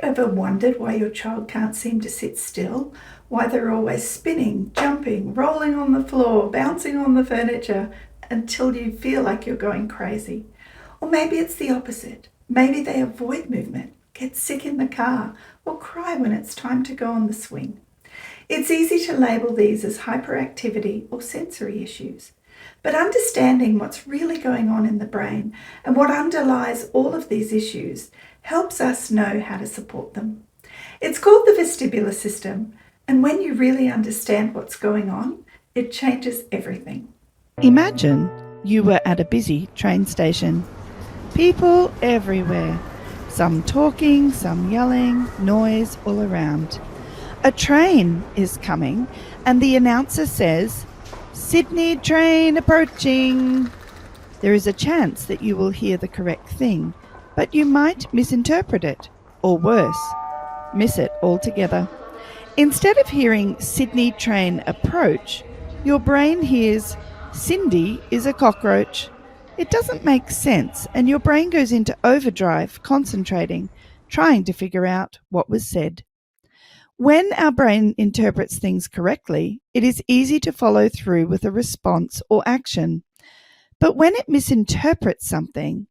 ever wondered why your child can't seem to sit still? Why they're always spinning, jumping, rolling on the floor, bouncing on the furniture until you feel like you're going crazy? Or maybe it's the opposite. Maybe they avoid movement, get sick in the car, or cry when it's time to go on the swing. It's easy to label these as hyperactivity or sensory issues. But understanding what's really going on in the brain and what underlies all of these issues helps us know how to support them. It's called the vestibular system, and when you really understand what's going on, it changes everything. Imagine you were at a busy train station. People everywhere. Some talking, some yelling, noise all around. A train is coming and the announcer says, "Sydney train approaching." There is a chance that you will hear the correct thing, but you might misinterpret it, or worse, miss it altogether. Instead of hearing "Sydney train approach," your brain hears "Cindy is a cockroach." It doesn't make sense, and your brain goes into overdrive, concentrating, trying to figure out what was said. When our brain interprets things correctly, it is easy to follow through with a response or action. But when it misinterprets something,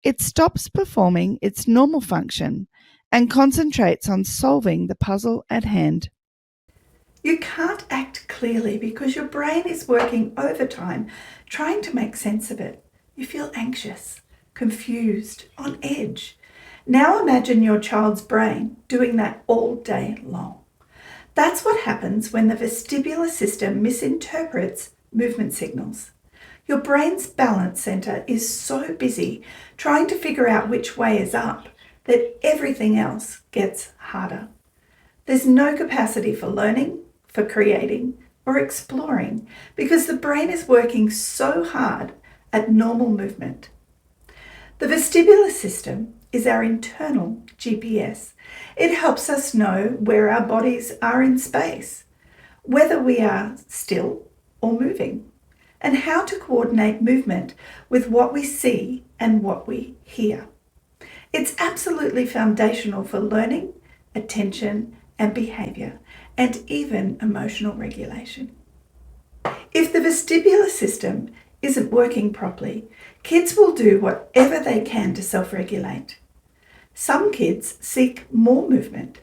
it stops performing its normal function and concentrates on solving the puzzle at hand. You can't act clearly because your brain is working overtime trying to make sense of it. You feel anxious, confused, on edge. Now imagine your child's brain doing that all day long. That's what happens when the vestibular system misinterprets movement signals. Your brain's balance center is so busy trying to figure out which way is up that everything else gets harder. There's no capacity for learning, for creating, or exploring because the brain is working so hard at normal movement. The vestibular system is our internal GPS. It helps us know where our bodies are in space, whether we are still or moving, and how to coordinate movement with what we see and what we hear. It's absolutely foundational for learning, attention, and behaviour, and even emotional regulation. If the vestibular system isn't working properly, kids will do whatever they can to self-regulate. Some kids seek more movement.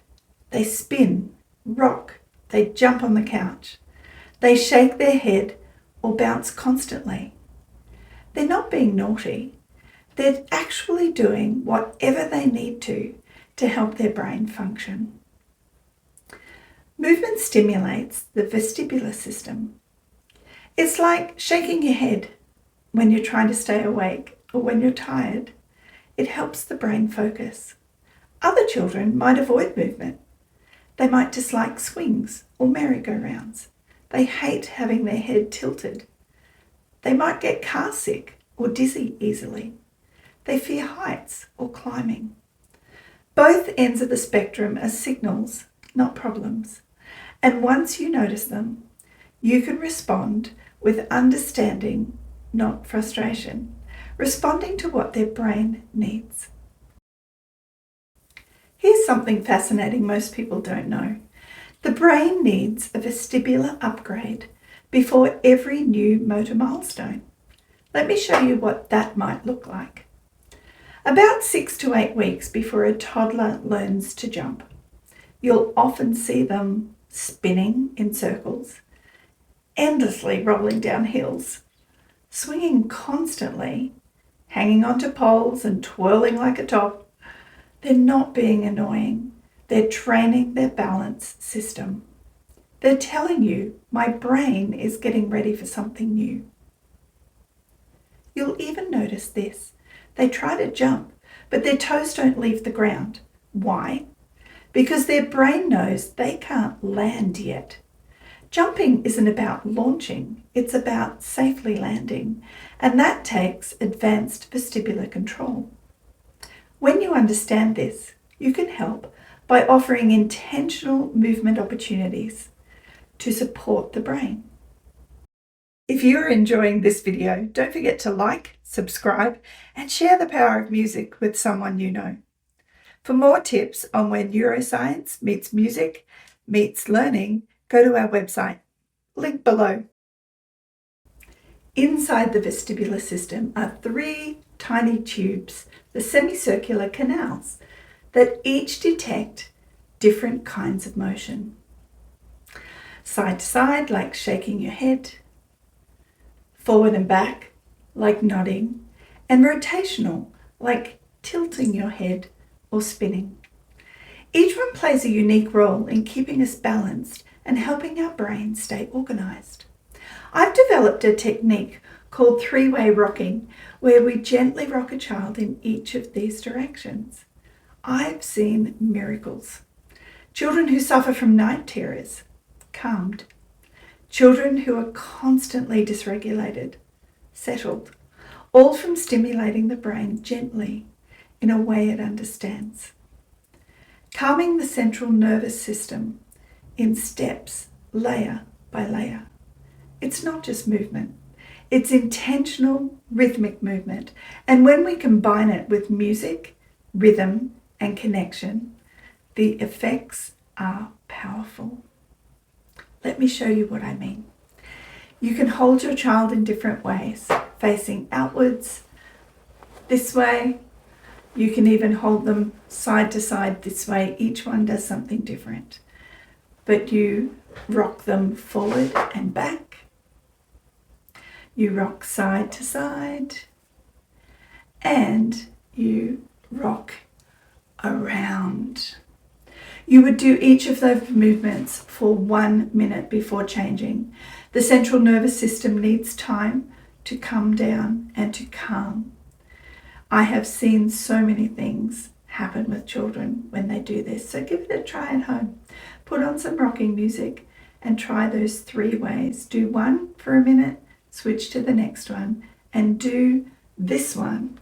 They spin, rock, they jump on the couch. They shake their head or bounce constantly. They're not being naughty. They're actually doing whatever they need to help their brain function. Movement stimulates the vestibular system. It's like shaking your head when you're trying to stay awake or when you're tired. It helps the brain focus. Other children might avoid movement. They might dislike swings or merry-go-rounds. They hate having their head tilted. They might get car sick or dizzy easily. They fear heights or climbing. Both ends of the spectrum are signals, not problems. And once you notice them, you can respond with understanding, not frustration, responding to what their brain needs. Here's something fascinating most people don't know. The brain needs a vestibular upgrade before every new motor milestone. Let me show you what that might look like. About 6 to 8 weeks before a toddler learns to jump, you'll often see them spinning in circles, endlessly rolling down hills, swinging constantly, hanging onto poles and twirling like a top. They're not being annoying. They're training their balance system. They're telling you, my brain is getting ready for something new. You'll even notice this. They try to jump, but their toes don't leave the ground. Why? Because their brain knows they can't land yet. Jumping isn't about launching, it's about safely landing, and that takes advanced vestibular control. When you understand this, you can help by offering intentional movement opportunities to support the brain. If you're enjoying this video, don't forget to like, subscribe, and share the power of music with someone you know. For more tips on where neuroscience meets music, meets learning, go to our website. Link below. Inside the vestibular system are 3 tiny tubes, the semicircular canals, that each detect different kinds of motion. Side to side, like shaking your head, forward and back, like nodding, and rotational, like tilting your head or spinning. Each one plays a unique role in keeping us balanced and helping our brain stay organised. I've developed a technique called 3-way rocking, where we gently rock a child in each of these directions. I've seen miracles. Children who suffer from night terrors, calmed. Children who are constantly dysregulated, settled, all from stimulating the brain gently in a way it understands. Calming the central nervous system in steps, layer by layer. It's not just movement. It's intentional, rhythmic movement. And when we combine it with music, rhythm, and connection, the effects are powerful. Let me show you what I mean. You can hold your child in different ways, facing outwards, this way. You can even hold them side to side this way. Each one does something different. But you rock them forward and back. You rock side to side. And you rock around. You would do each of those movements for 1 minute before changing. The central nervous system needs time to come down and to calm. I have seen so many things happen with children when they do this. So give it a try at home. Put on some rocking music and try those 3 ways. Do one for a minute, switch to the next one, and do this one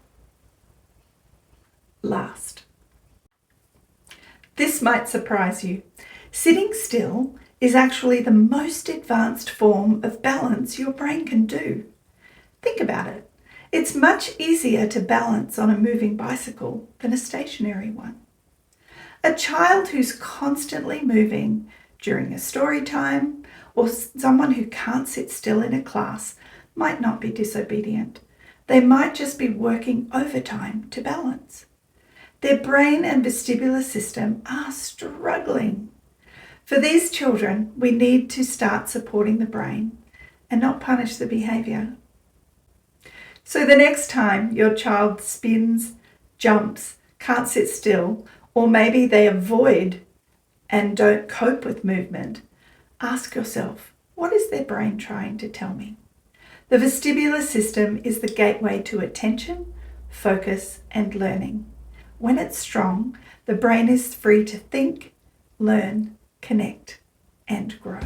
last. This might surprise you. Sitting still is actually the most advanced form of balance your brain can do. Think about it. It's much easier to balance on a moving bicycle than a stationary one. A child who's constantly moving during a story time or someone who can't sit still in a class might not be disobedient. They might just be working overtime to balance. Their brain and vestibular system are struggling. For these children, we need to start supporting the brain and not punish the behaviour. So the next time your child spins, jumps, can't sit still, or maybe they avoid and don't cope with movement, ask yourself, what is their brain trying to tell me? The vestibular system is the gateway to attention, focus, and learning. When it's strong, the brain is free to think, learn, connect, and grow.